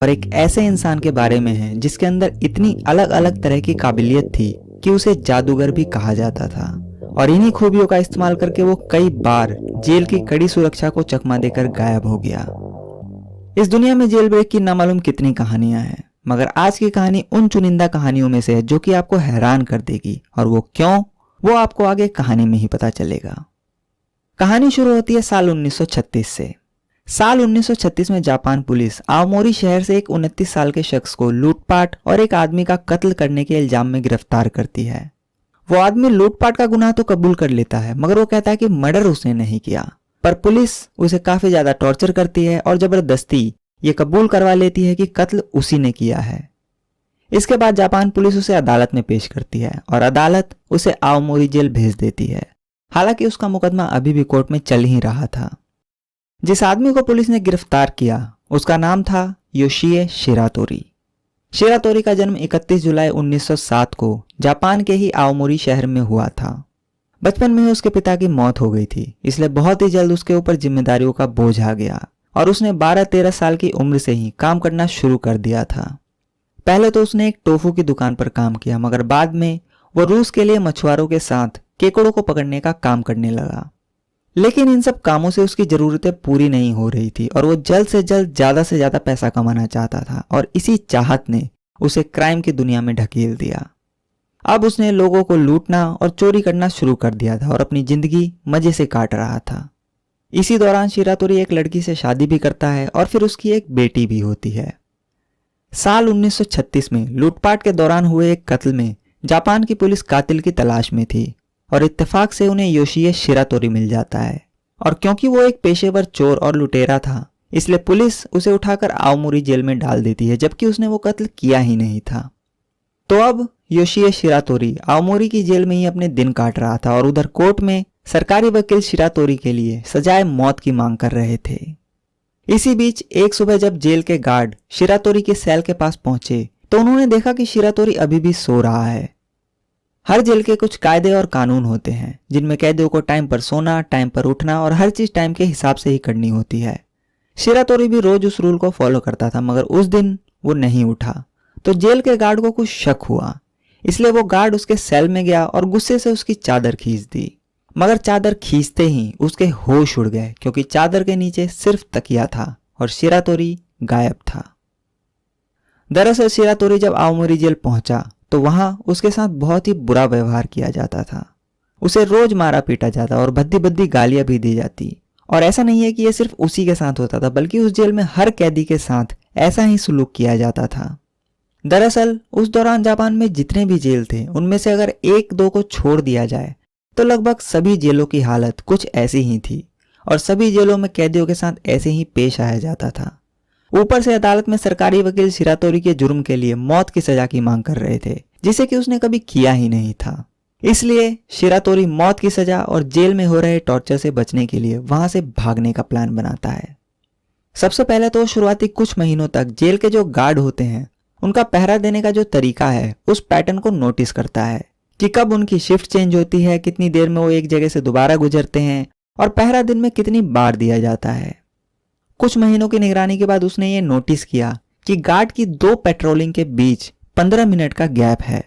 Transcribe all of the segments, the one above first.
और एक ऐसे इंसान के बारे में है जिसके अंदर इतनी अलग अलग तरह की काबिलियत थी कि उसे जादूगर भी कहा जाता था। और इन्हीं खूबियों का इस्तेमाल करके वो कई बार जेल की कड़ी सुरक्षा को चकमा देकर गायब हो गया। इस दुनिया में जेल ब्रेक की ना मालूम कितनी कहानियां हैं, मगर आज की कहानी उन चुनिंदा कहानियों में से है जो कि आपको हैरान कर देगी। और वो क्यों, वो आपको आगे कहानी में ही पता चलेगा। कहानी शुरू होती है साल 1936 से। साल 1936 में जापान पुलिस आओमोरी शहर से एक 29 साल के शख्स को लूटपाट और एक आदमी का कत्ल करने के इल्जाम में गिरफ्तार करती है। वो आदमी लूटपाट का गुनाह तो कबूल कर लेता है, मगर वो कहता है कि मर्डर उसने नहीं किया। पर पुलिस उसे काफी ज्यादा टॉर्चर करती है और जबरदस्ती ये कबूल करवा लेती है कि कत्ल उसी ने किया है। इसके बाद जापान पुलिस उसे अदालत में पेश करती है और अदालत उसे आओमोरी जेल भेज देती है। हालांकि उसका मुकदमा अभी भी कोर्ट में चल ही रहा था। जिस आदमी को पुलिस ने गिरफ्तार किया उसका नाम था योशिए शिरातोरी। शिरातोरी का जन्म 31 जुलाई 1907 को जापान के ही आओमोरी शहर में हुआ था। बचपन में ही उसके पिता की मौत हो गई थी, इसलिए बहुत ही जल्द उसके ऊपर जिम्मेदारियों का बोझ आ गया और उसने 12-13 साल की उम्र से ही काम करना शुरू कर दिया था। पहले तो उसने एक टोफू की दुकान पर काम किया, मगर बाद में वो रूस के लिए मछुआरों के साथ केकड़ों को पकड़ने का काम करने लगा। लेकिन इन सब कामों से उसकी जरूरतें पूरी नहीं हो रही थी और वो जल्द से जल्द ज्यादा से ज्यादा पैसा कमाना चाहता था और इसी चाहत ने उसे क्राइम की दुनिया में ढकेल दिया। अब उसने लोगों को लूटना और चोरी करना शुरू कर दिया था और अपनी जिंदगी मजे से काट रहा था। इसी दौरान शिरातोरी एक लड़की से शादी भी करता है और फिर उसकी एक बेटी भी होती है। साल 1936 में लूटपाट के दौरान हुए एक कत्ल में जापान की पुलिस कातिल की तलाश में थी और इत्तेफाक से उन्हें योशिए शिरातोरी मिल जाता है। और क्योंकि वो एक पेशेवर चोर और लुटेरा था, इसलिए पुलिस उसे उठाकर आओमोरी जेल में डाल देती है, जबकि उसने वो कत्ल किया ही नहीं था। तो अब योशिए शिरातोरी आओमोरी की जेल में ही अपने दिन काट रहा था और उधर कोर्ट में सरकारी वकील शिरातोरी के लिए सजाए मौत की मांग कर रहे थे। इसी बीच एक सुबह जब जेल के गार्ड शिरातोरी के सेल के पास पहुंचे तो उन्होंने देखा कि शिरातोरी अभी भी सो रहा है। हर जेल के कुछ कायदे और कानून होते हैं जिनमें कैदियों को टाइम पर सोना, टाइम पर उठना और हर चीज टाइम के हिसाब से ही करनी होती है। शिरातोरी भी रोज उस रूल को फॉलो करता था, मगर उस दिन वो नहीं उठा। तो जेल के गार्ड को कुछ शक हुआ, इसलिए वो गार्ड उसके सेल में गया और गुस्से से उसकी चादर खींच दी। मगर चादर खींचते ही उसके होश उड़ गए, क्योंकि चादर के नीचे सिर्फ तकिया था और शिरातोरी गायब था। दरअसल शिरातोरी जब आओमोरी जेल पहुंचा तो वहां उसके साथ बहुत ही बुरा व्यवहार किया जाता था। उसे रोज मारा पीटा जाता और भद्दी भद्दी गालियां भी दी जाती। और ऐसा नहीं है कि यह सिर्फ उसी के साथ होता था, बल्कि उस जेल में हर कैदी के साथ ऐसा ही सुलूक किया जाता था। दरअसल उस दौरान जापान में जितने भी जेल थे उनमें से अगर एक दो को छोड़ दिया जाए तो लगभग सभी जेलों की हालत कुछ ऐसी ही थी और सभी जेलों में कैदियों के साथ ऐसे ही पेश आया जाता था। ऊपर से अदालत में सरकारी वकील शिरातोरी के जुर्म के लिए मौत की सजा की मांग कर रहे थे, जिसे कि उसने कभी किया ही नहीं था। इसलिए शिरातोरी मौत की सजा और जेल में हो रहे टॉर्चर से बचने के लिए वहां से भागने का प्लान बनाता है। सबसे पहले तो शुरुआती कुछ महीनों तक जेल के जो गार्ड होते हैं उनका पहरा देने का जो तरीका है उस पैटर्न को नोटिस करता है कि कब उनकी शिफ्ट चेंज होती है, कितनी देर में वो एक जगह से दोबारा गुजरते हैं और पहरा दिन में कितनी बार दिया जाता है। कुछ महीनों की निगरानी के बाद उसने ये नोटिस किया कि गार्ड की 2 पेट्रोलिंग के बीच 15 मिनट का गैप है।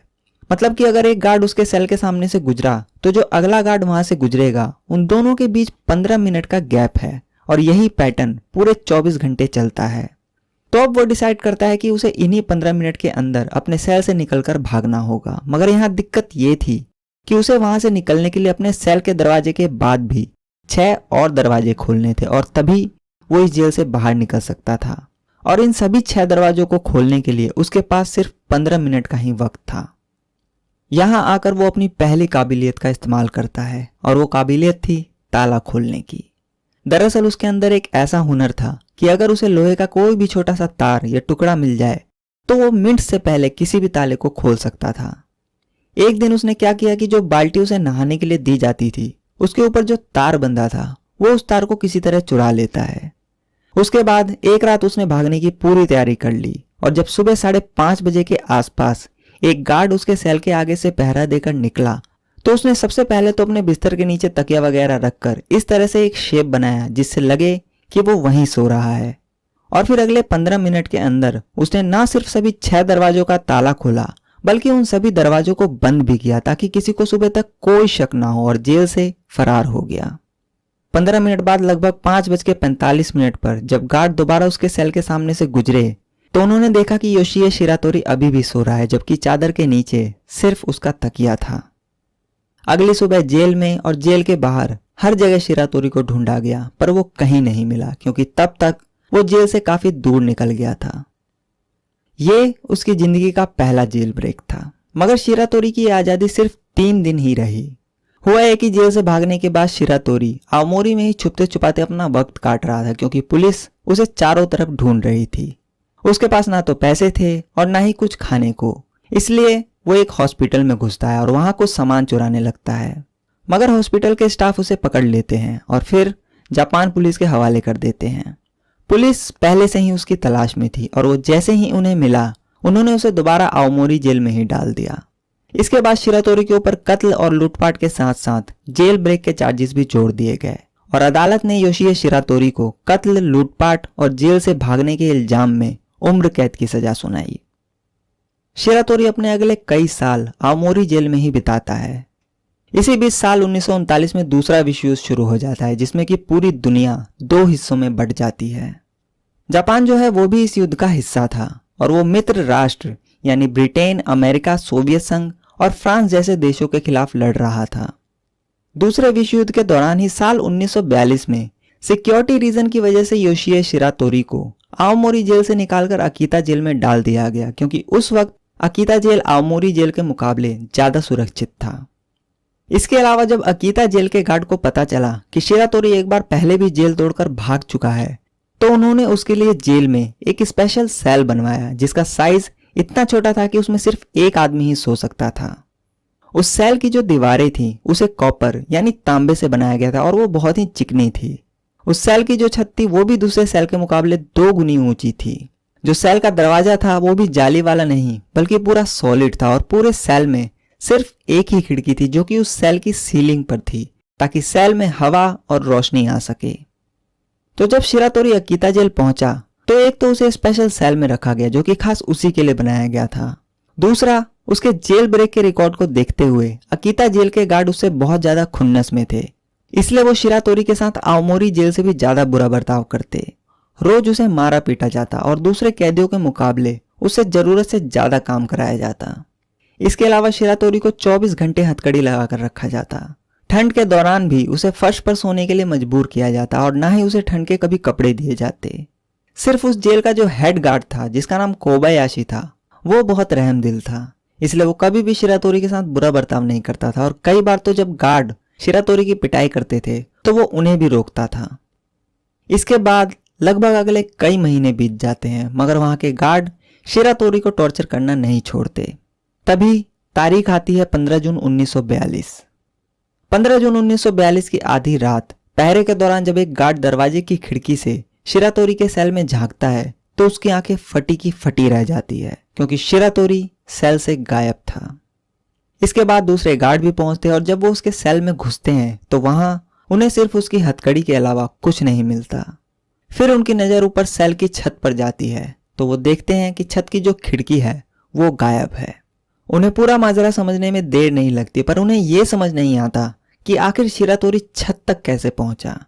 मतलब कि अगर एक गार्ड उसके सेल के सामने से गुजरा तो जो अगला गार्ड वहां से गुजरेगा उन दोनों के बीच 15 मिनट का गैप है और यही पैटर्न पूरे 24 घंटे चलता है। तो अब वो डिसाइड करता है कि उसे इन्हीं 15 मिनट के अंदर अपने सेल से निकलकर भागना होगा। मगर यहाँ दिक्कत ये थी कि उसे वहां से निकलने के लिए अपने सेल के दरवाजे के बाद भी 6 और दरवाजे खोलने थे और तभी वो इस जेल से बाहर निकल सकता था। और इन सभी 6 दरवाजों को खोलने के लिए उसके पास सिर्फ 15 मिनट का ही वक्त था। यहां आकर वो अपनी पहली काबिलियत का इस्तेमाल करता है और वो काबिलियत थी ताला खोलने की। दरअसल उसके अंदर एक ऐसा हुनर था कि अगर उसे लोहे का कोई भी छोटा सा तार या टुकड़ा मिल जाए तो वो मिनट से पहले किसी भी ताले को खोल सकता था। एक दिन उसने क्या किया कि जो बाल्टी उसे नहाने के लिए दी जाती थी उसके ऊपर जो तार बंधा था वो उस तार को किसी तरह चुरा लेता है। उसके बाद एक रात उसने भागने की पूरी तैयारी कर ली और जब सुबह 5:30 बजे के आसपास एक गार्ड उसके सेल के आगे से पहरा देकर निकला तो उसने सबसे पहले तो अपने बिस्तर के नीचे तकिया वगैरह रखकर इस तरह से एक शेप बनाया जिससे लगे कि वो वहीं सो रहा है। और फिर अगले 15 मिनट के अंदर उसने ना सिर्फ सभी 6 दरवाजों का ताला खोला बल्कि उन सभी दरवाजों को बंद भी किया ताकि किसी को सुबह तक कोई शक ना हो, और जेल से फरार हो गया। 15 मिनट बाद लगभग 5:45 पर जब गार्ड दोबारा उसके सेल के सामने से गुजरे तो उन्होंने देखा कि योशिए शिरातोरी अभी भी सो रहा है, जबकि चादर के नीचे सिर्फ उसका तकिया था। अगली सुबह जेल में और जेल के बाहर हर जगह शिरातोरी को ढूंढा गया, पर वो कहीं नहीं मिला क्योंकि तब तक वो जेल से काफी दूर निकल गया था। ये उसकी जिंदगी का पहला जेल ब्रेक था। मगर शिरातोरी की आजादी सिर्फ 3 दिन ही रही। हुआ है कि जेल से भागने के बाद शिरातोरी आओमोरी में ही छुपते छुपाते अपना वक्त काट रहा था, क्योंकि पुलिस उसे चारों तरफ ढूंढ रही थी। उसके पास ना तो पैसे थे और ना ही कुछ खाने को, इसलिए वो एक हॉस्पिटल में घुसता है और वहां कुछ सामान चुराने लगता है। मगर हॉस्पिटल के स्टाफ उसे पकड़ लेते हैं और फिर जापान पुलिस के हवाले कर देते हैं। पुलिस पहले से ही उसकी तलाश में थी और वो जैसे ही उन्हें मिला उन्होंने उसे दोबारा आओमोरी जेल में ही डाल दिया। इसके बाद शिरातोरी के ऊपर कत्ल और लूटपाट के साथ साथ जेल ब्रेक के चार्जेस भी जोड़ दिए गए और अदालत ने योशिए शिरातोरी को कत्ल, लूटपाट और जेल से भागने के इल्जाम में उम्र कैद की सजा सुनाई। शिरातोरी अपने अगले कई साल आओमोरी जेल में ही बिताता है। इसी बीच साल 1939 में दूसरा विश्व युद्ध शुरू हो जाता है, जिसमें कि पूरी दुनिया 2 हिस्सों में बंट जाती है। जापान जो है वो भी इस युद्ध का हिस्सा था और वो मित्र राष्ट्र यानी ब्रिटेन, अमेरिका, सोवियत संघ और फ्रांस जैसे देशों के खिलाफ लड़ रहा था। दूसरे विश्व युद्ध के दौरान ही साल 1942 में सिक्योरिटी रीजन की वजह से योशिए शिरातोरी को आओमोरी जेल से निकालकर अकीता जेल में डाल दिया गया, क्योंकि उस वक्त अकीता जेल आओमोरी जेल के मुकाबले ज्यादा सुरक्षित था। इसके अलावा जब अकीता जेल के गार्ड को पता चला कि शिरातोरी एक बार पहले भी जेल तोड़कर भाग चुका है, तो उन्होंने उसके लिए जेल में एक स्पेशल सेल बनवाया जिसका साइज इतना छोटा था कि उसमें सिर्फ एक आदमी ही सो सकता था। उस सेल की जो दीवारें थी उसे कॉपर यानी तांबे से बनाया गया था और वो बहुत ही चिकनी थी। उस सेल की जो छत थी वो भी दूसरे सेल के मुकाबले 2 गुनी ऊंची थी। जो सेल का दरवाजा था वो भी जाली वाला नहीं बल्कि पूरा सॉलिड था और पूरे सेल में सिर्फ एक ही खिड़की थी जो कि उस सेल की सीलिंग पर थी, ताकि सेल में हवा और रोशनी आ सके। तो जब शिरातोरी अकीता जेल पहुंचा तो एक तो उसे स्पेशल सेल में रखा गया जो कि खास उसी के लिए बनाया गया था। दूसरा, उसके जेल ब्रेक के रिकॉर्ड को देखते हुए अकीता जेल के गार्ड उससे बहुत ज्यादा खुन्नस में थे, इसलिए वो शिरातोरी के साथ आओमोरी जेल से भी ज्यादा बुरा बर्ताव करते। रोज उसे मारा पीटा जाता और दूसरे कैदियों के मुकाबले उससे जरूरत से ज्यादा काम कराया जाता। इसके अलावा शिरातोरी को 24 घंटे हथकड़ी लगाकर रखा जाता। ठंड के दौरान भी उसे फर्श पर सोने के लिए मजबूर किया जाता और ना ही उसे ठंड के कभी कपड़े दिए जाते। सिर्फ उस जेल का जो हेड गार्ड था जिसका नाम कोबायाशी था वो बहुत रहमदिल था, इसलिए वो कभी भी शिरातोरी के साथ बुरा बर्ताव नहीं करता था और कई बार तो जब गार्ड शिरातोरी की पिटाई करते थे तो वो उन्हें भी रोकता था। इसके बाद लगभग अगले कई महीने बीत जाते हैं मगर वहां के गार्ड शिरातोरी को टॉर्चर करना नहीं छोड़ते। तभी तारीख आती है 15 जून 1942। 15 जून 1942 की आधी रात पहरे के दौरान जब एक गार्ड दरवाजे की खिड़की से शिरातोरी के सेल में झांकता है तो उसकी आंखें फटी की फटी रह जाती है, क्योंकि शिरातोरी सेल से गायब था। इसके बाद दूसरे गार्ड भी पहुंचते हैं और जब वो उसके सेल में घुसते हैं तो वहां उन्हें सिर्फ उसकी हथकड़ी के अलावा कुछ नहीं मिलता। फिर उनकी नजर ऊपर सेल की छत पर जाती है तो वो देखते हैं कि छत की जो खिड़की है वो गायब है। उन्हें पूरा माजरा समझने में देर नहीं लगती, पर उन्हें यह समझ नहीं आता कि आखिर शिरातोरी छत तक कैसे पहुंचा।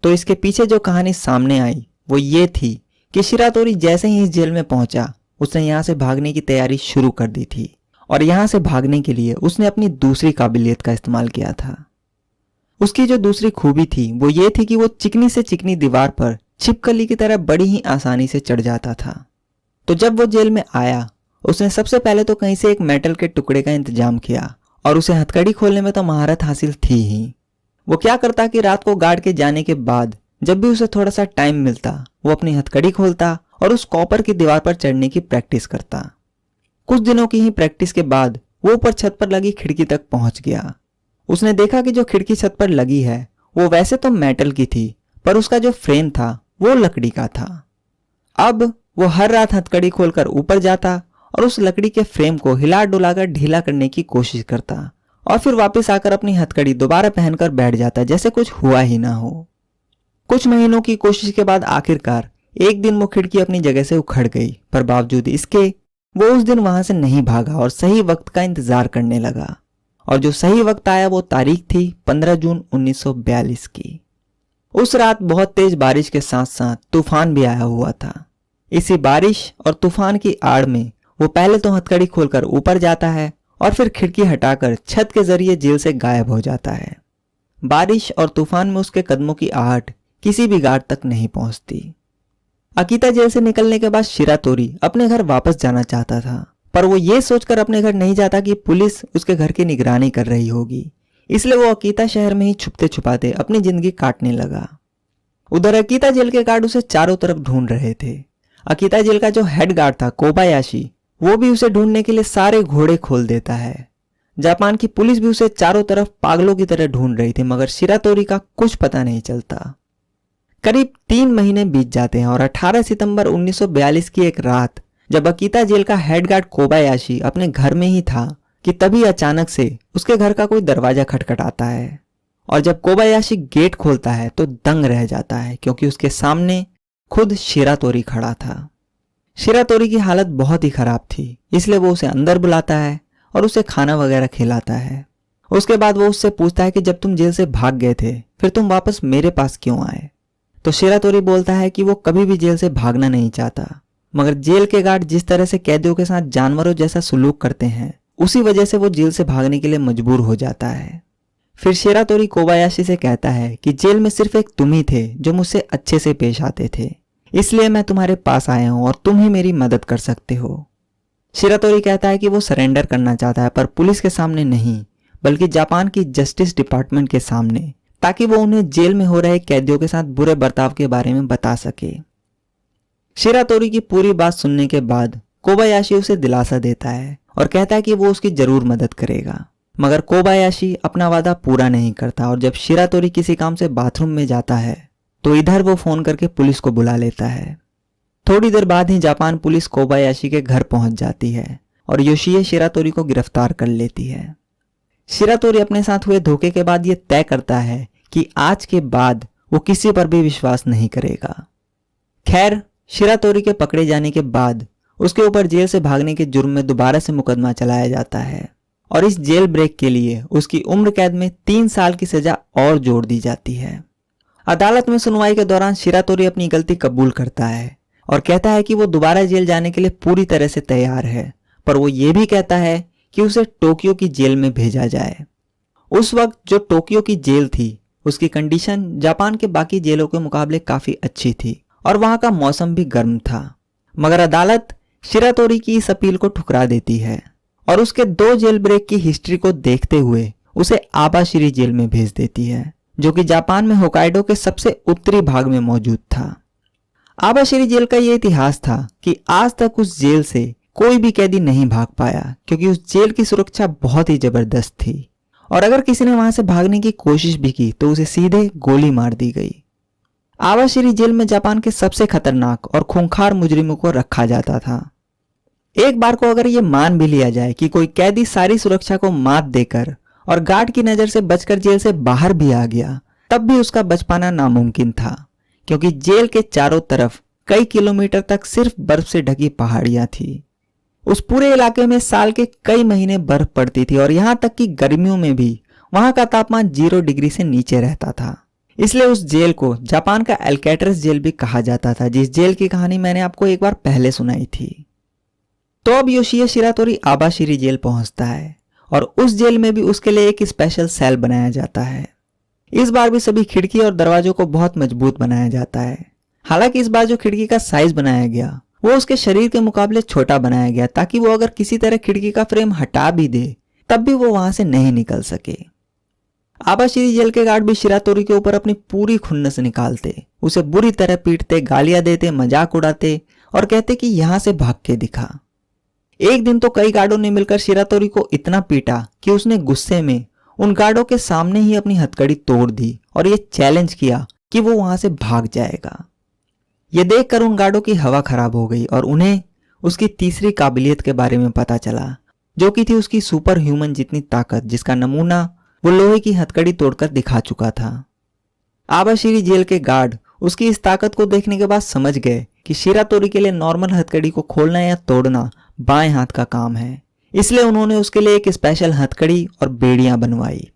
तो इसके पीछे जो कहानी सामने आई वो ये थी कि शिरातोरी जैसे ही इस जेल में पहुंचा उसने यहां से भागने की तैयारी शुरू कर दी थी और यहां से भागने के लिए उसने अपनी दूसरी काबिलियत का इस्तेमाल किया था। उसकी जो दूसरी खूबी थी वो ये थी कि वो चिकनी से चिकनी दीवार पर छिपकली की तरह बड़ी ही आसानी से चढ़ जाता था। तो जब वो जेल में आया उसने सबसे पहले तो कहीं से एक मेटल के टुकड़े का इंतजाम किया और उसे हथकड़ी खोलने में तो महारत हासिल थी ही। वो क्या करता कि रात को गार्ड के जाने के बाद जब भी उसे थोड़ा सा टाइम मिलता वो अपनी हथकड़ी खोलता और उस कॉपर की दीवार पर चढ़ने की प्रैक्टिस करता। कुछ दिनों की ही प्रैक्टिस के बाद वो ऊपर छत पर लगी खिड़की तक पहुंच गया। उसने देखा कि जो खिड़की छत पर लगी है वो वैसे तो मेटल की थी, पर उसका जो फ्रेम था वो लकड़ी का था। अब वो हर रात हथकड़ी खोलकर ऊपर जाता और उस लकड़ी के फ्रेम को हिला डुलाकर ढीला करने की कोशिश करता और फिर वापस आकर अपनी हथकड़ी दोबारा पहनकर बैठ जाता जैसे कुछ हुआ ही ना हो। कुछ महीनों की कोशिश के बाद आखिरकार एक दिन वो खिड़की अपनी जगह से उखड़ गई, पर बावजूद इसके वो उस दिन वहां से नहीं भागा और सही वक्त का इंतजार करने लगा। और जो सही वक्त आया वो तारीख थी 15 जून 1942 की। उस रात बहुत तेज बारिश के साथ साथ तूफान भी आया हुआ था। इसी बारिश और तूफान की आड़ में वो पहले तो हथकड़ी खोलकर ऊपर जाता है और फिर खिड़की हटाकर छत के जरिए जेल से गायब हो जाता है। बारिश और तूफान में उसके कदमों की आहट किसी भी गार्ड तक नहीं पहुंचती। अकीता जेल से निकलने के बाद शिरातोरी अपने घर वापस जाना चाहता था, पर वो ये सोचकर अपने घर नहीं जाता कि पुलिस उसके घर की निगरानी कर रही होगी, इसलिए वो अकीता शहर में ही छुपते छुपाते अपनी जिंदगी काटने लगा। उधर अकीता जेल के गार्ड उसे चारों तरफ ढूंढ रहे थे। अकीता जेल का जो हेड गार्ड था कोबायाशी, वो भी उसे ढूंढने के लिए सारे घोड़े खोल देता है। जापान की पुलिस भी उसे चारों तरफ पागलों की तरह ढूंढ रही थी, मगर शिरातोरी का कुछ पता नहीं चलता। करीब 3 महीने बीत जाते हैं और 18 सितंबर 1942 की एक रात जब अकीता जेल का हेड गार्ड कोबायाशी अपने घर में ही था कि तभी अचानक से उसके घर का कोई दरवाजा खटखटाता है। और जब कोबायाशी गेट खोलता है तो दंग रह जाता है, क्योंकि उसके सामने खुद शिरातोरी खड़ा था। शिरातोरी की हालत बहुत ही खराब थी, इसलिए वो उसे अंदर बुलाता है और उसे खाना वगैरह खिलाता है। उसके बाद वो उससे पूछता है कि जब तुम जेल से भाग गए थे फिर तुम वापस मेरे पास क्यों आए। तो शिरातोरी बोलता है कि वो कभी भी जेल से भागना नहीं चाहता, मगर जेल के गार्ड जिस तरह से कैदियों के साथ जानवरों जैसा सुलूक करते हैं उसी वजह से वो जेल से भागने के लिए मजबूर हो जाता है। फिर शिरातोरी कोबायाशी से कहता है कि जेल में सिर्फ एक तुम ही थे जो मुझसे अच्छे से पेश आते थे, इसलिए मैं तुम्हारे पास आया हूं और तुम ही मेरी मदद कर सकते हो। शिरातोरी कहता है कि वो सरेंडर करना चाहता है, पर पुलिस के सामने नहीं बल्कि जापान की जस्टिस डिपार्टमेंट के सामने, ताकि वो उन्हें जेल में हो रहे कैदियों के साथ बुरे बर्ताव के बारे में बता सके। शिरातोरी की पूरी बात सुनने के बाद कोबायाशी उसे दिलासा देता है और कहता है कि वो उसकी जरूर मदद करेगा, मगर कोबायाशी अपना वादा पूरा नहीं करता। और जब शिरातोरी किसी काम से बाथरूम में जाता है तो इधर वो फोन करके पुलिस को बुला लेता है। थोड़ी देर बाद ही जापान पुलिस कोबायाशी के घर पहुंच जाती है और योशिए शिरातोरी को गिरफ्तार कर लेती है। शिरातोरी अपने साथ हुए धोखे के बाद ये तय करता है कि आज के बाद वो किसी पर भी विश्वास नहीं करेगा। खैर, शिरातोरी के पकड़े जाने के बाद उसके ऊपर जेल से भागने के जुर्म में दोबारा से मुकदमा चलाया जाता है और इस जेल ब्रेक के लिए उसकी उम्र कैद में 3 साल की सजा और जोड़ दी जाती है। अदालत में सुनवाई के दौरान शिरातोरी अपनी गलती कबूल करता है और कहता है कि वो दोबारा जेल जाने के लिए पूरी तरह से तैयार है, पर वो ये भी कहता है कि उसे टोक्यो की जेल में भेजा जाए। उस वक्त जो टोक्यो की जेल थी उसकी कंडीशन जापान के बाकी जेलों के मुकाबले काफी अच्छी थी और वहां का मौसम भी गर्म था, मगर अदालत शिरातोरी की इस अपील को ठुकरा देती है और उसके 2 जेल ब्रेक की हिस्ट्री को देखते हुए उसे आबाशिरी जेल में भेज देती है, जो कि जापान में होकाइडो के सबसे उत्तरी भाग में मौजूद था। आबाशिरी जेल का यह इतिहास था कि आज तक उस जेल से कोई भी कैदी नहीं भाग पाया, क्योंकि उस जेल की सुरक्षा बहुत ही जबरदस्त थी और अगर किसी ने वहां से भागने की कोशिश भी की तो उसे सीधे गोली मार दी गई। आबाशिरी जेल में जापान के सबसे खतरनाक और खूंखार मुजरिमों को रखा जाता था। एक बार को अगर ये मान भी लिया जाए कि कोई कैदी सारी सुरक्षा को मात देकर और गार्ड की नजर से बचकर जेल से बाहर भी आ गया, तब भी उसका बच पाना नामुमकिन था, क्योंकि जेल के चारों तरफ कई किलोमीटर तक सिर्फ बर्फ से ढकी पहाड़ियां थी। उस पूरे इलाके में साल के कई महीने बर्फ पड़ती थी और यहां तक कि गर्मियों में भी वहां का तापमान 0 डिग्री से नीचे रहता था। इसलिए उस जेल को जापान का एल्कैट्रस जेल भी कहा जाता था, जिस जेल की कहानी मैंने आपको एक बार पहले सुनाई थी। तो अब योशिए शिरातोरी आबाशिरी जेल पहुंचता है और उस जेल में भी उसके लिए एक स्पेशल सेल बनाया जाता है। इस बार भी सभी खिड़की और दरवाजों को बहुत मजबूत बनाया जाता है। हालांकि इस बार जो खिड़की का साइज बनाया गया वो उसके शरीर के मुकाबले छोटा बनाया गया, ताकि वो अगर किसी तरह खिड़की का फ्रेम हटा भी दे तब भी वो वहां से नहीं निकल सके। आबाशिरी जेल के गार्ड भी शिरातोरी के ऊपर अपनी पूरी खुन्नस निकालते, उसे बुरी तरह पीटते, गालियां देते, मजाक उड़ाते और कहते कि यहां से भाग के दिखा। एक दिन तो कई गार्डों ने मिलकर शिरातोरी को इतना पीटा कि उसने गुस्से में उन गार्डों के सामने ही अपनी हथकड़ी तोड़ दी और ये चैलेंज किया कि वो वहां से भाग जाएगा। ये देखकर उन गार्डों की हवा खराब हो गई और उन्हें उसकी तीसरी काबिलियत के बारे में पता चला, जो कि थी उसकी सुपर ह्यूमन जितनी ताकत, जिसका नमूना वो लोहे की हथकड़ी तोड़कर दिखा चुका था। आबाशिरी जेल के गार्ड उसकी इस ताकत को देखने के बाद समझ गए कि शिरातोरी के लिए नॉर्मल हथकड़ी को खोलना या तोड़ना बाएं हाथ का काम है। इसलिए उन्होंने उसके लिए एक स्पेशल हथकड़ी और बेड़ियां बनवाई।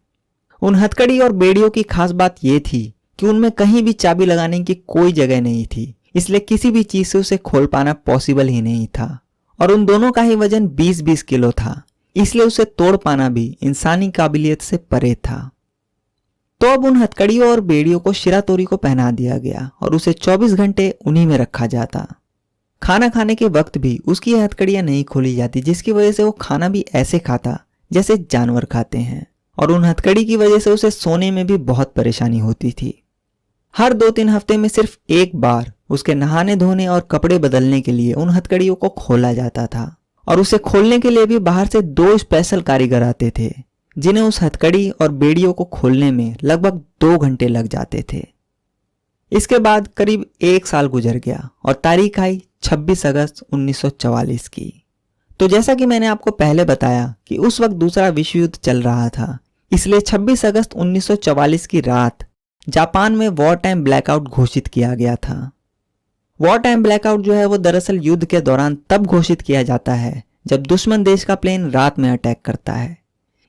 उन हथकड़ी और बेड़ियों की खास बात यह थी कि उनमें कहीं भी चाबी लगाने की कोई जगह नहीं थी, इसलिए किसी भी चीज से उसे खोल पाना पॉसिबल ही नहीं था। और उन दोनों का ही वजन 20-20 किलो था, इसलिए उसे तोड़ पाना भी इंसानी काबिलियत से परे था। तो अब उन हथकड़ियों और बेड़ियों को शिरातोरी को पहना दिया गया और उसे 24 घंटे उन्हीं में रखा जाता। खाना खाने के वक्त भी उसकी ये हथकड़ियां नहीं खोली जाती, जिसकी वजह से वो खाना भी ऐसे खाता जैसे जानवर खाते हैं। और उन हथकड़ी की वजह से उसे सोने में भी बहुत परेशानी होती थी। हर 2-3 हफ्ते में सिर्फ एक बार उसके नहाने धोने और कपड़े बदलने के लिए उन हथकड़ियों को खोला जाता था। और उसे खोलने के लिए भी बाहर से 2 स्पेशल कारीगर आते थे, जिन्हें उस हथकड़ी और बेड़ियों को खोलने में लगभग 2 घंटे लग जाते थे। इसके बाद करीब 1 साल गुजर गया और तारीख आई 26 अगस्त 1944 की। तो जैसा कि मैंने आपको पहले बताया कि उस वक्त दूसरा विश्व युद्ध चल रहा था, इसलिए 26 अगस्त 1944 की रात जापान में वॉर टाइम ब्लैकआउट घोषित किया गया था। वॉर टाइम ब्लैकआउट जो है वो दरअसल युद्ध के दौरान तब घोषित किया जाता है जब दुश्मन देश का प्लेन रात में अटैक करता है।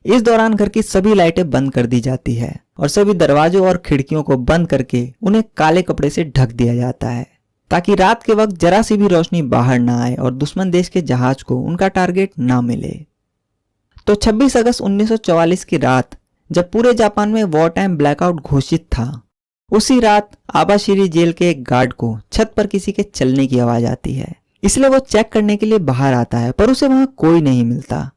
इस दौरान घर की सभी लाइटें बंद कर दी जाती है और सभी दरवाजों और खिड़कियों को बंद करके उन्हें काले कपड़े से ढक दिया जाता है, ताकि रात के वक्त जरा सी भी रोशनी बाहर ना आए और दुश्मन देश के जहाज को उनका टारगेट ना मिले। तो 26 अगस्त 1944 की रात जब पूरे जापान में वॉर टाइम ब्लैकआउट घोषित था, उसी रात आबाशिरी जेल के एक गार्ड को छत पर किसी के चलने की आवाज आती है। इसलिए वो चेक करने के लिए बाहर आता है, पर उसे वहां कोई नहीं मिलता।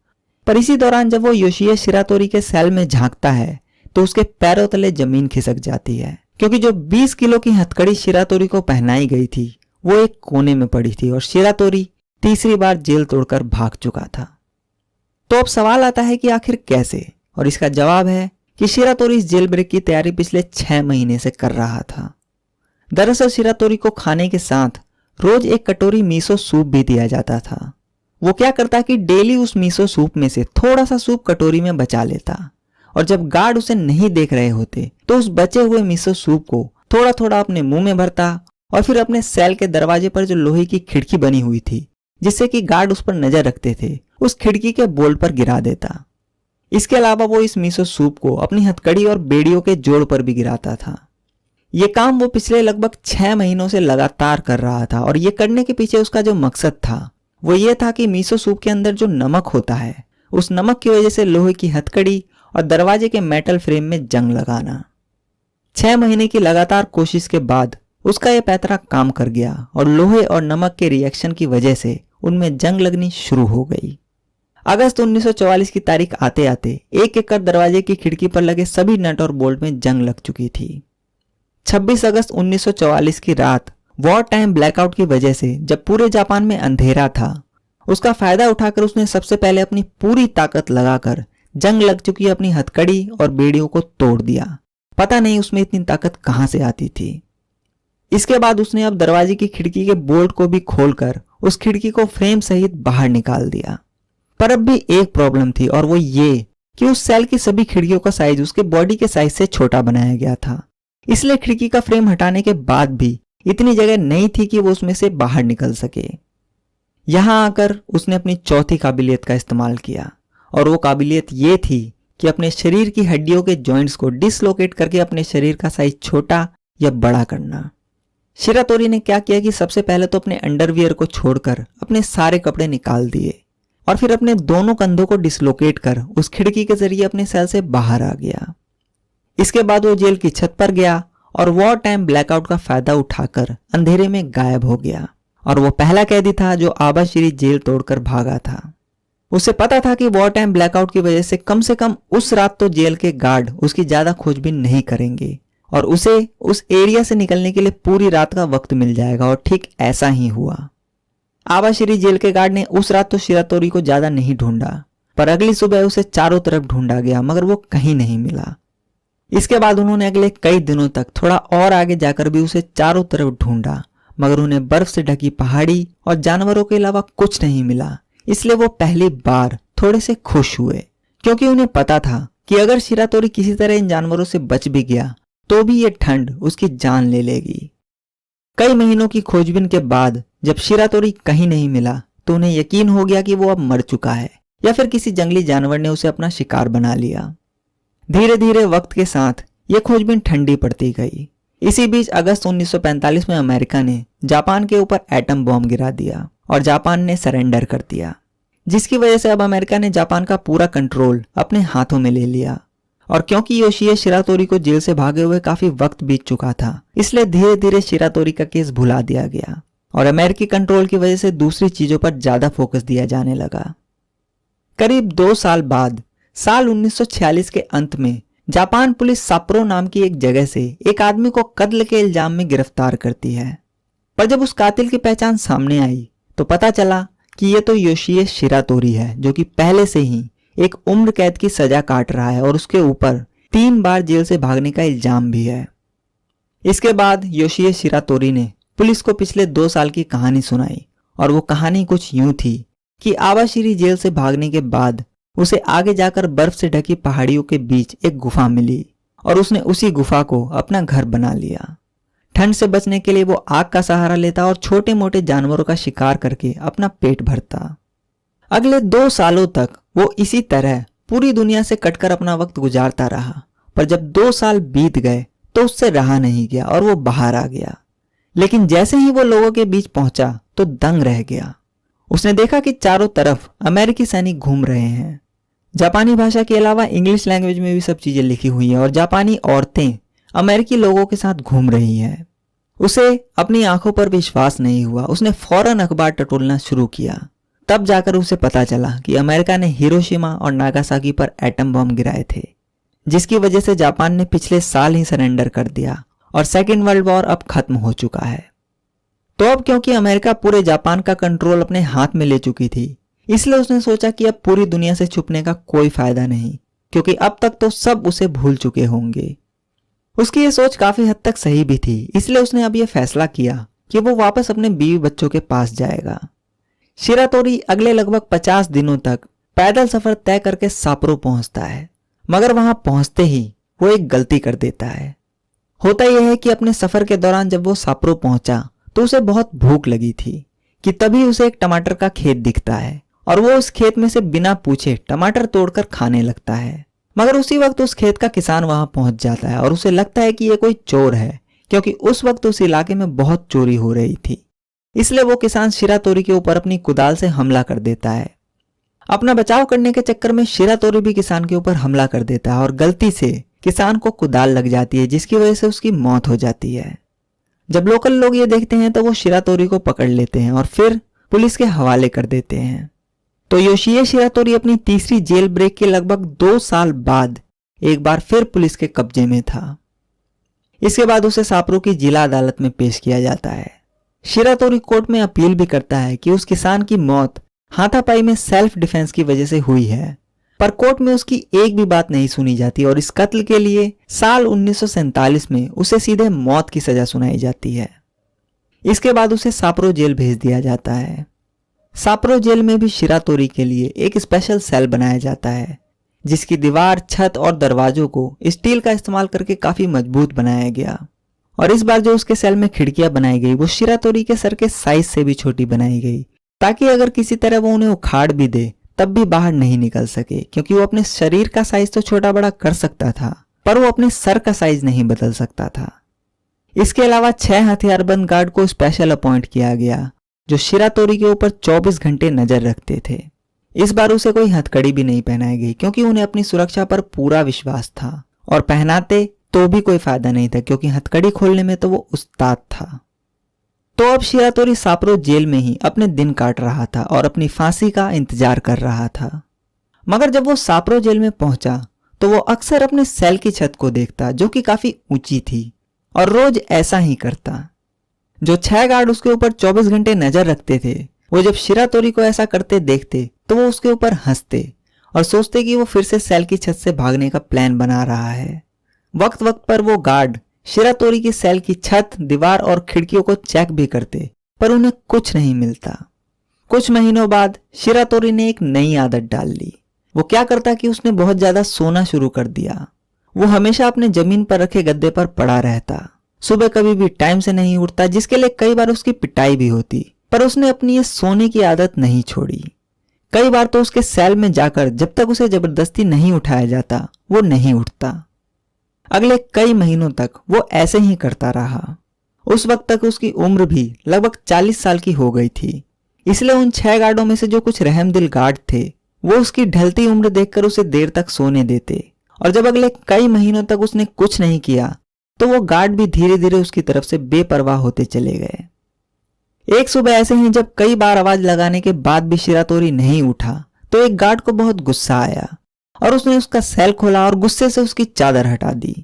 पर इसी दौरान जब वो योशिया शिरातोरी के सेल में झांकता है तो उसके पैरों तले जमीन खिसक जाती है, क्योंकि जो 20 किलो की हथकड़ी शिरातोरी को पहनाई गई थी वो एक कोने में पड़ी थी और शिरातोरी तीसरी बार जेल तोड़कर भाग चुका था। तो अब सवाल आता है कि आखिर कैसे, और इसका जवाब है कि शिरातोरी इस जेल ब्रेक की तैयारी पिछले 6 महीने से कर रहा था। दरअसल शिरातोरी को खाने के साथ रोज एक कटोरी मीसो सूप भी दिया जाता था। वो क्या करता कि डेली उस मीसो सूप में से थोड़ा सा सूप कटोरी में बचा लेता, और जब गार्ड उसे नहीं देख रहे होते तो उस बचे हुए मीसो सूप को थोड़ा थोड़ा अपने मुंह में भरता और फिर अपने सेल के दरवाजे पर जो लोहे की खिड़की बनी हुई थी, जिससे कि गार्ड उस पर नजर रखते थे, उस खिड़की के बोल्ट पर गिरा देता। इसके अलावा वो इस मीसो सूप को अपनी हथकड़ी और बेड़ियों के जोड़ पर भी गिराता था। ये काम वो पिछले लगभग 6 महीनों से लगातार कर रहा था, और ये करने के पीछे उसका जो मकसद था वो ये था कि मीसो सूप के अंदर जो नमक होता है, उस नमक की वजह से लोहे की हथकड़ी और दरवाजे के मेटल फ्रेम में जंग लगाना। 6 महीने की लगातार कोशिश के बाद उसका यह पैतरा काम कर गया और लोहे और नमक के रिएक्शन की वजह से उनमें जंग लगनी शुरू हो गई। अगस्त 1944 की तारीख आते आते एक एक कर दरवाजे की खिड़की पर लगे सभी नट और बोल्ट में जंग लग चुकी थी। 26 अगस्त 1944 की रात वॉर टाइम ब्लैकआउट की वजह से जब पूरे जापान में अंधेरा था, उसका फायदा उठाकर उसने सबसे पहले अपनी पूरी ताकत लगाकर जंग लग चुकी अपनी हथकड़ी और बेड़ियों को तोड़ दिया। पता नहीं उसमें इतनी ताकत कहां से आती थी। इसके बाद उसने अब दरवाजे की खिड़की के बोल्ट को भी खोलकर उस खिड़की को फ्रेम सहित बाहर निकाल दिया। पर अब भी एक प्रॉब्लम थी, और वो ये कि उस सेल की सभी खिड़कियों का साइज उसके बॉडी के साइज से छोटा बनाया गया था। इसलिए खिड़की का फ्रेम हटाने के बाद भी इतनी जगह नहीं थी कि वो उसमें से बाहर निकल सके। यहां आकर उसने अपनी चौथी काबिलियत का इस्तेमाल किया, और वो काबिलियत ये थी कि अपने शरीर की हड्डियों के जॉइंट्स को डिसलोकेट करके अपने शरीर का साइज छोटा या बड़ा करना। शिरातोरी ने क्या किया कि सबसे पहले तो अपने अंडरवियर को छोड़कर अपने सारे कपड़े निकाल दिए और फिर अपने दोनों कंधों को डिसलोकेट कर उस खिड़की के जरिए अपने सेल से बाहर आ गया। इसके बाद वो जेल की छत पर गया और वॉर टाइम ब्लैकआउट का फायदा उठाकर अंधेरे में गायब हो गया, और वो पहला कैदी था जो आबाशिरी जेल तोड़कर भागा था। उसे पता था कि वॉर टाइम ब्लैकआउट की वजह से कम उस रात तो जेल के गार्ड उसकी ज्यादा खोजबीन नहीं करेंगे और उसे उस एरिया से निकलने के लिए पूरी रात का वक्त मिल जाएगा, और ठीक ऐसा ही हुआ। आबाशिरी जेल के गार्ड ने उस रात तो शिरातोरी को ज्यादा नहीं ढूंढा, पर अगली सुबह उसे चारों तरफ ढूंढा गया, मगर वो कहीं नहीं मिला। इसके बाद उन्होंने अगले कई दिनों तक थोड़ा और आगे जाकर भी उसे चारों तरफ ढूंढा, मगर उन्हें बर्फ से ढकी पहाड़ी और जानवरों के अलावा कुछ नहीं मिला। इसलिए वो पहली बार थोड़े से खुश हुए, क्योंकि उन्हें पता था कि अगर शिरातोरी किसी तरह इन जानवरों से बच भी गया तो भी ये ठंड उसकी जान ले लेगी। कई महीनों की खोजबीन के बाद जब शिरातोरी कहीं नहीं मिला तो उन्हें यकीन हो गया कि वो अब मर चुका है या फिर किसी जंगली जानवर ने उसे अपना शिकार बना लिया। धीरे धीरे वक्त के साथ ये खोजबीन ठंडी पड़ती गई। इसी बीच अगस्त 1945 में अमेरिका ने जापान के ऊपर एटम बॉम्ब गिरा दिया और जापान ने सरेंडर कर दिया, जिसकी वजह से अब अमेरिका ने जापान का पूरा कंट्रोल अपने हाथों में ले लिया। और क्योंकि योशिए शिरातोरी को जेल से भागे हुए काफी वक्त बीत चुका था, इसलिए धीरे धीरे शिरातोरी का केस भुला दिया गया और अमेरिकी कंट्रोल की वजह से दूसरी चीजों पर ज्यादा फोकस दिया जाने लगा। करीब 2 साल बाद साल 1946 के अंत में जापान पुलिस साप्रो नाम की एक जगह से एक आदमी को कत्ल के इल्जाम में गिरफ्तार करती है। पर जब उस कातिल की पहचान सामने आई तो पता चला कि ये तो योशिए शिरातोरी है, जो कि पहले से ही एक उम्र कैद की सजा काट रहा है और उसके ऊपर 3 बार जेल से भागने का इल्जाम भी है। इसके बाद योशिए शिरातोरी ने पुलिस को पिछले 2 साल की कहानी सुनाई और वो कहानी कुछ यूं थी कि आवाशिरी जेल से भागने के बाद उसे आगे जाकर बर्फ से ढकी पहाड़ियों के बीच एक गुफा मिली और उसने उसी गुफा को अपना घर बना लिया। ठंड से बचने के लिए वो आग का सहारा लेता और छोटे मोटे जानवरों का शिकार करके अपना पेट भरता। अगले 2 सालों तक वो इसी तरह पूरी दुनिया से कटकर अपना वक्त गुजारता रहा। पर जब 2 साल बीत गए तो उससे रहा नहीं गया और वो बाहर आ गया। लेकिन जैसे ही वो लोगों के बीच पहुंचा तो दंग रह गया। उसने देखा कि चारों तरफ अमेरिकी सैनिक घूम रहे हैं। जापानी भाषा के अलावा इंग्लिश लैंग्वेज में भी सब चीजें लिखी हुई हैं और जापानी औरतें अमेरिकी लोगों के साथ घूम रही हैं। उसे अपनी आंखों पर विश्वास नहीं हुआ। उसने फौरन अखबार टटोलना शुरू किया। तब जाकर उसे पता चला कि अमेरिका ने हिरोशिमा और नागासाकी पर एटम बम गिराए थे, जिसकी वजह से जापान ने पिछले साल ही सरेंडर कर दिया और सेकेंड वर्ल्ड वॉर अब खत्म हो चुका है। तो अब क्योंकि अमेरिका पूरे जापान का कंट्रोल अपने हाथ में ले चुकी थी, इसलिए उसने सोचा कि अब पूरी दुनिया से छुपने का कोई फायदा नहीं, क्योंकि अब तक तो सब उसे भूल चुके होंगे। उसकी ये सोच काफी हद तक सही भी थी, इसलिए उसने अब यह फैसला किया कि वो वापस अपने बीवी बच्चों के पास जाएगा। शिरातोरी अगले लगभग 50 दिनों तक पैदल सफर तय करके साप्रो पहुंचता है, मगर वहां पहुंचते ही वो एक गलती कर देता है। होता यह है कि अपने सफर के दौरान जब वो साप्रो पहुंचा तो उसे बहुत भूख लगी थी कि तभी उसे एक टमाटर का खेत दिखता है और वो उस खेत में से बिना पूछे टमाटर तोड़कर खाने लगता है। मगर उसी वक्त उस खेत का किसान वहां पहुंच जाता है और उसे लगता है कि ये कोई चोर है, क्योंकि उस वक्त उस इलाके में बहुत चोरी हो रही थी। इसलिए वो किसान शिरातोरी के ऊपर अपनी कुदाल से हमला कर देता है। अपना बचाव करने के चक्कर में शिरातोरी भी किसान के ऊपर हमला कर देता है और गलती से किसान को कुदाल लग जाती है, जिसकी वजह से उसकी मौत हो जाती है। जब लोकल लोग ये देखते हैं तो वो शिरातोरी को पकड़ लेते हैं और फिर पुलिस के हवाले कर देते हैं। तो योशिए शिरातोरी अपनी तीसरी जेल ब्रेक के लगभग 2 साल बाद एक बार फिर पुलिस के कब्जे में था। इसके बाद उसे साप्रो की जिला अदालत में पेश किया जाता है। शिरातोरी कोर्ट में अपील भी करता है कि उस किसान की मौत हाथापाई में सेल्फ डिफेंस की वजह से हुई है, पर कोर्ट में उसकी एक भी बात नहीं सुनी जाती और इस कत्ल के लिए साल 1947 में उसे सीधे मौत की सजा सुनाई जाती है। इसके बाद उसे साप्रो जेल भेज दिया जाता है। साप्रो जेल में भी शिरातोरी के लिए एक स्पेशल सेल बनाया जाता है, जिसकी दीवार, छत और दरवाजों को स्टील का इस्तेमाल करके काफी मजबूत बनाया गया। और इस बार जो उसके सेल में खिड़कियां बनाई गई वो शिरातोरी के सर के साइज से भी छोटी बनाई गई, ताकि अगर किसी तरह वो उन्हें उखाड़ भी दे तब भी बाहर नहीं निकल सके, क्योंकि वो अपने शरीर का साइज तो छोटा बड़ा कर सकता था पर वो अपने सर का साइज नहीं बदल सकता था। इसके अलावा 6 हथियारबंद गार्ड को स्पेशल अपॉइंट किया गया, जो शिरातोरी के ऊपर 24 घंटे नजर रखते थे। इस बार उसे कोई हथकड़ी भी नहीं पहनाई गई, क्योंकि उन्हें अपनी सुरक्षा पर पूरा विश्वास था और पहनाते तो भी कोई फायदा नहीं था, क्योंकि हथकड़ी खोलने में तो वो उस्ताद था। तो अब शिरातोरी साप्रो जेल में ही अपने दिन काट रहा था और अपनी फांसी का इंतजार कर रहा था। मगर जब वो साप्रो जेल में पहुंचा तो वो अक्सर अपने सेल की छत को देखता, जो कि काफी ऊंची थी, और रोज ऐसा ही करता। जो 6 गार्ड उसके ऊपर 24 घंटे नजर रखते थे, वो जब शिरातोरी को ऐसा करते देखते तो वो उसके ऊपर हंसते और सोचते कि वो फिर से सेल की छत से भागने का प्लान बना रहा है। वक्त वक्त पर वो गार्ड शिरातोरी की सेल की छत, दीवार और खिड़कियों को चेक भी करते, पर उन्हें कुछ नहीं मिलता। कुछ महीनों बाद शिरातोरी ने एक नई आदत डाल ली। वो क्या करता कि उसने बहुत ज्यादा सोना शुरू कर दिया। वो हमेशा अपने जमीन पर रखे गद्दे पर पड़ा रहता सुबह कभी भी टाइम से नहीं उठता, जिसके लिए कई बार उसकी पिटाई भी होती, पर उसने अपनी ये सोने की आदत नहीं छोड़ी। कई बार तो उसके सेल में जाकर जब तक उसे जबरदस्ती नहीं उठाया जाता वो नहीं उठता। अगले कई महीनों तक वो ऐसे ही करता रहा। उस वक्त तक उसकी उम्र भी लगभग 40 साल की हो गई थी, इसलिए उन 6 गार्डों में से जो कुछ रहमदिल गार्ड थे वो उसकी ढलती उम्र देखकर उसे देर तक सोने देते। और जब अगले कई महीनों तक उसने कुछ नहीं किया तो वो गार्ड भी धीरे धीरे उसकी तरफ से बेपरवाह होते चले गए। एक सुबह ऐसे ही जब कई बार आवाज लगाने के बाद भी शिरातोरी नहीं उठा तो एक गार्ड को बहुत गुस्सा आया और उसने उसका सेल खोला और गुस्से से उसकी चादर हटा दी।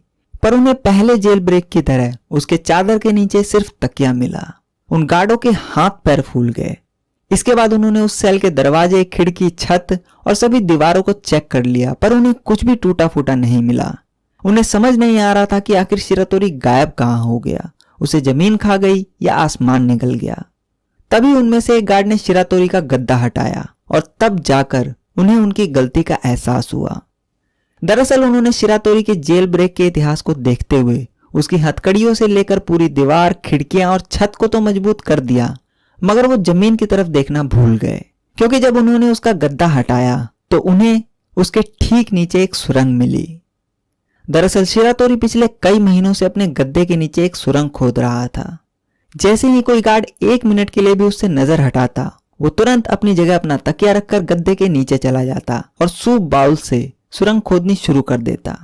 पर उन्हें पहले जेल ब्रेक की तरह उसके चादर के नीचे सिर्फ तकिया मिला। उन गार्डों के हाथ पैर फूल गए। इसके बाद उन्होंने उस सेल के दरवाजे, खिड़की, छत और सभी दीवारों को चेक कर लिया, पर उन्हें कुछ भी टूटा फूटा नहीं मिला। उन्हें समझ नहीं आ रहा था कि आखिर शिरातोरी गायब कहां हो गया, उसे जमीन खा गई या आसमान निकल गया। तभी उनमें से एक गार्ड ने शिरातोरी का गद्दा हटाया और तब जाकर उन्हें उनकी गलती का एहसास हुआ। दरअसल उन्होंने शिरातोरी के जेल ब्रेक के इतिहास को देखते हुए उसकी हथकड़ियों से लेकर पूरी दीवार, खिड़कियां और छत को तो मजबूत कर दिया, मगर वो जमीन की तरफ देखना भूल गए, क्योंकि जब उन्होंने उसका गद्दा हटाया तो उन्हें उसके ठीक नीचे एक सुरंग मिली। दरअसल शिरातोरी पिछले कई महीनों से अपने गद्दे के नीचे एक सुरंग खोद रहा था। जैसे ही कोई गार्ड 1 मिनट के लिए भी उससे नजर हटाता वो तुरंत अपनी जगह अपना तकिया रखकर गद्दे के नीचे चला जाता और सूप बाउल से सुरंग खोदनी शुरू कर देता।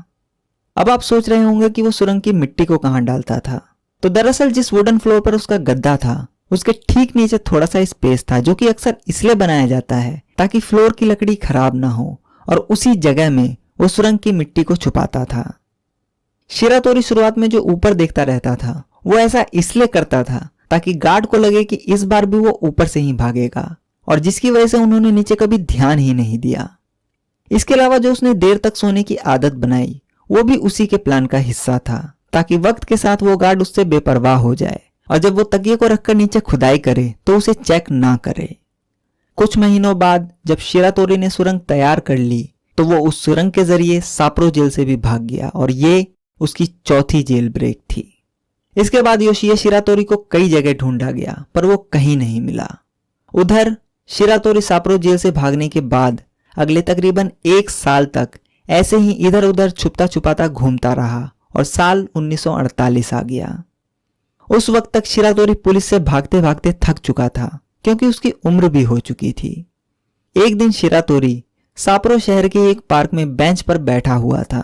अब आप सोच रहे होंगे कि वो सुरंग की मिट्टी को कहां डालता था। तो दरअसल जिस वुडन फ्लोर पर उसका गद्दा था उसके ठीक नीचे थोड़ा सा स्पेस था, जो कि अक्सर इसलिए बनाया जाता है ताकि फ्लोर की लकड़ी खराब ना हो, और उसी जगह में वो सुरंग की मिट्टी को छुपाता था। शिरातोरी शुरुआत में जो ऊपर देखता रहता था वो ऐसा इसलिए करता था ताकि गार्ड को लगे कि इस बार भी वो ऊपर से ही भागेगा, और जिसकी वजह से उन्होंने नीचे कभी ध्यान ही नहीं दिया। इसके अलावा जो उसने देर तक सोने की आदत बनाई वो भी उसी के प्लान का हिस्सा था, ताकि वक्त के साथ वो गार्ड उससे बेपरवाह हो जाए और जब वो तकिए को रखकर नीचे खुदाई करे तो उसे चेक ना करे। कुछ महीनों बाद जब शिरातोरी ने सुरंग तैयार कर ली तो वो उस सुरंग के जरिए साप्रो जेल से भी भाग गया, और ये उसकी चौथी जेल ब्रेक थी। इसके बाद योशिया शिरातोरी को कई जगह ढूंढा गया पर वो कहीं नहीं मिला। उधर शिरातोरी साप्रो जेल से भागने के बाद अगले तकरीबन 1 साल तक ऐसे ही इधर उधर छुपता छुपाता घूमता रहा और साल 1948 आ गया। उस वक्त तक शिरातोरी पुलिस से भागते भागते थक चुका था, क्योंकि उसकी उम्र भी हो चुकी थी। एक दिन शिरातोरी साप्रो शहर के एक पार्क में बेंच पर बैठा हुआ था।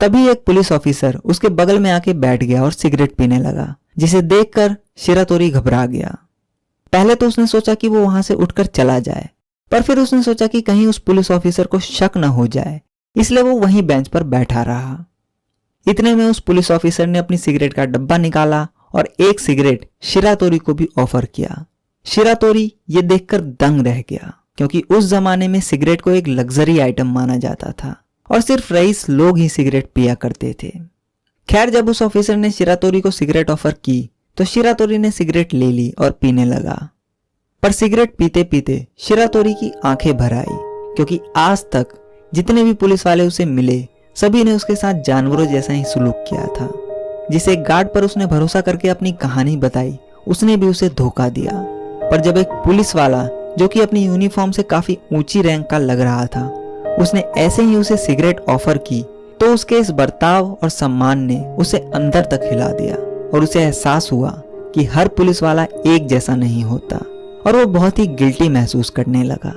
तभी एक पुलिस ऑफिसर उसके बगल में आके बैठ गया और सिगरेट पीने लगा, जिसे देखकर शिरातोरी घबरा गया। पहले तो उसने सोचा कि वो वहां से उठकर चला जाए, पर फिर उसने सोचा कि कहीं उस पुलिस ऑफिसर को शक न हो जाए, इसलिए वो वहीं बेंच पर बैठा रहा। इतने में उस पुलिस ऑफिसर ने अपनी सिगरेट का डब्बा निकाला और एक सिगरेट शिरातोरी को भी ऑफर किया। शिरातोरी ये देखकर दंग रह गया, क्योंकि उस जमाने में सिगरेट को एक लग्जरी आइटम माना जाता था और सिर्फ रईस लोग ही सिगरेट पिया करते थे। खैर, जब उस ऑफिसर ने शिरातोरी को सिगरेट ऑफर की तो शिरातोरी ने सिगरेट ले ली और पीने लगा। पर सिगरेट पीते पीते शिरातोरी की आंखें भर आई, क्योंकि आज तक जितने भी पुलिस वाले उसे मिले सभी ने उसके साथ जानवरों जैसा ही सुलूक किया था। जिसे गार्ड पर उसने भरोसा करके अपनी कहानी बताई उसने भी उसे धोखा दिया। पर जब एक पुलिस वाला जो कि अपनी यूनिफॉर्म से काफी ऊंची रैंक का लग रहा था उसने ऐसे ही उसे सिगरेट ऑफर की तो उसके इस बर्ताव और सम्मान ने उसे अंदर तक हिला दिया और उसे एहसास हुआ कि हर पुलिस वाला एक जैसा नहीं होता, और वो बहुत ही गिल्टी महसूस करने लगा।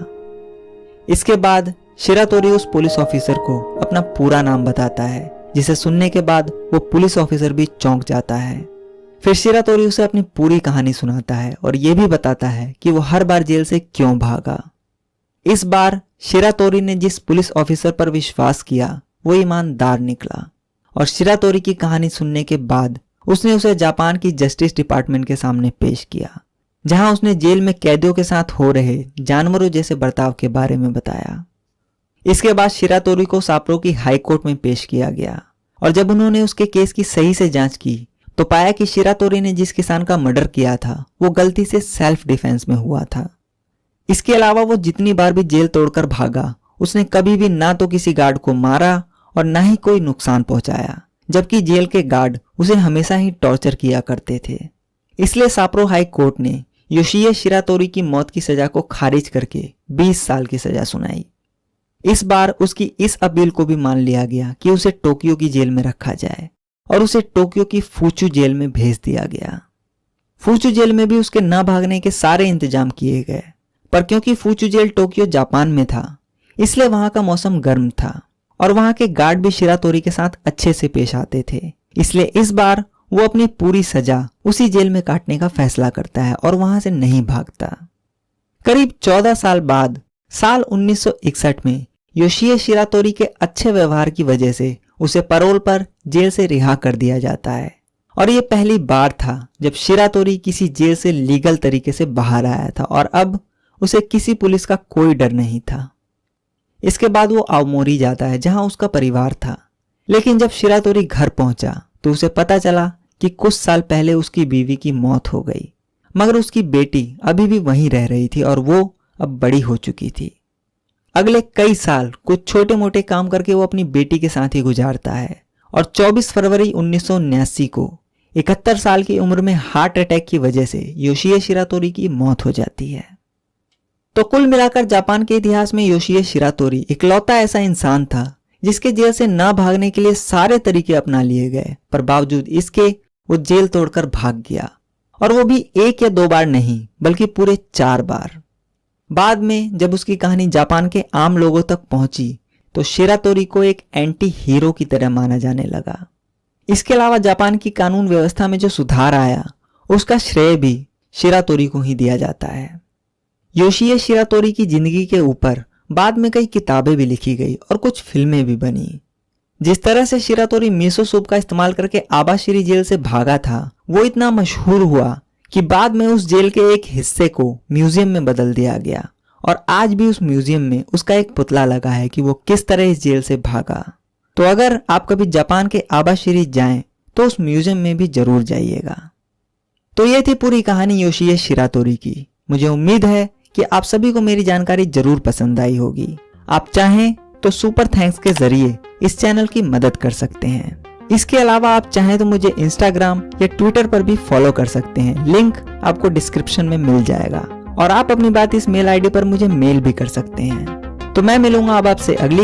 इसके बाद शिरातोरी उस पुलिस ऑफिसर को अपना पूरा नाम बताता है, जिसे सुनने के बाद वो पुलिस ऑफिसर भी चौंक जाता है। फिर शिरातोरी उसे अपनी पूरी कहानी सुनाता है और ये भी बताता है कि वो हर बार जेल से क्यों भागा। इस बार शिरातोरी ने जिस पुलिस ऑफिसर पर विश्वास किया वो ईमानदार निकला, और शिरातोरी की कहानी सुनने के बाद उसने उसे जापान की जस्टिस डिपार्टमेंट के सामने पेश किया, जहां उसने जेल में कैदियों के साथ हो रहे जानवरों जैसे बर्ताव के बारे में बताया। इसके बाद शिरातोरी को साप्रो की हाई कोर्ट में पेश किया गया, और जब उन्होंने उसके केस की सही से जांच की तो पाया कि शिरातोरी ने जिस किसान का मर्डर किया था वो गलती से सेल्फ डिफेंस में हुआ था। इसके अलावा वो जितनी बार भी जेल तोड़कर भागा उसने कभी भी ना तो किसी गार्ड को मारा और ना ही कोई नुकसान पहुंचाया, जबकि जेल के गार्ड उसे हमेशा ही टॉर्चर किया करते थे। इसलिए साप्रो हाई कोर्ट ने योशिए शिरातोरी की मौत की सजा को खारिज करके 20 साल की सजा सुनाई। इस बार उसकी इस अपील को भी मान लिया गया कि उसे टोक्यो की जेल में रखा जाए और उसे टोक्यो की फूचू जेल में भेज दिया गया। फूचू जेल में भी उसके न भागने के सारे इंतजाम किए गए, पर क्योंकि फूचू जेल टोक्यो जापान में था इसलिए वहां का मौसम गर्म था और वहां के गार्ड भी शिरातोरी के साथ अच्छे से पेश आते थे। इसलिए इस बार वो अपनी पूरी सजा उसी जेल में काटने का फैसला करता है और वहां से नहीं भागता। करीब 14 साल बाद साल 1961 में योशिए शिरातोरी के अच्छे व्यवहार की वजह से उसे पैरोल पर जेल से रिहा कर दिया जाता है और यह पहली बार था जब शिरातोरी किसी जेल से लीगल तरीके से बाहर आया था और अब उसे किसी पुलिस का कोई डर नहीं था। इसके बाद वो आओमोरी जाता है जहां उसका परिवार था, लेकिन जब शिरातोरी घर पहुंचा तो उसे पता चला कि कुछ साल पहले उसकी बीवी की मौत हो गई, मगर उसकी बेटी अभी भी वहीं रह रही थी और वो अब बड़ी हो चुकी थी। अगले कई साल कुछ छोटे मोटे काम करके वो अपनी बेटी के साथ ही गुजारता है और 24 फरवरी 1979 को 71 साल की उम्र में हार्ट अटैक की वजह से योशिए शिरातोरी की मौत हो जाती है। तो कुल मिलाकर जापान के इतिहास में योशिए शिरातोरी इकलौता ऐसा इंसान था जिसके जेल से ना भागने के लिए सारे तरीके अपना लिए गए, पर बावजूद इसके वो जेल तोड़कर भाग गया, और वो भी 1 या 2 बार नहीं बल्कि पूरे 4 बार। बाद में जब उसकी कहानी जापान के आम लोगों तक पहुंची तो शिरातोरी को एक एंटी हीरो की तरह माना जाने लगा। इसके अलावा जापान की कानून व्यवस्था में जो सुधार आया उसका श्रेय भी शिरातोरी को ही दिया जाता है। योशिए शिरातोरी की जिंदगी के ऊपर बाद में कई किताबें भी लिखी गई और कुछ फिल्में भी बनी। जिस तरह से शिरातोरी मिसो सूप का इस्तेमाल करके आबाशिरी जेल से भागा था वो इतना मशहूर हुआ कि बाद में उस जेल के एक हिस्से को म्यूजियम में बदल दिया गया और आज भी उस म्यूजियम में उसका एक पुतला लगा है कि वो किस तरह इस जेल से भागा। तो अगर आप कभी जापान के आबाशिरी जाएं तो उस म्यूजियम में भी जरूर जाइएगा। तो ये थी पूरी कहानी योशिए शिरातोरी की। मुझे उम्मीद है कि आप सभी को मेरी जानकारी जरूर पसंद आई होगी। आप चाहें तो सुपर थैंक्स के जरिए इस चैनल की मदद कर सकते हैं। इसके अलावा आप चाहें तो मुझे इंस्टाग्राम या ट्विटर पर भी फॉलो कर सकते हैं, लिंक आपको डिस्क्रिप्शन में मिल जाएगा। और आप अपनी बात इस मेल आईडी पर मुझे मेल भी कर सकते हैं। तो मैं मिलूंगा अब आपसे अगली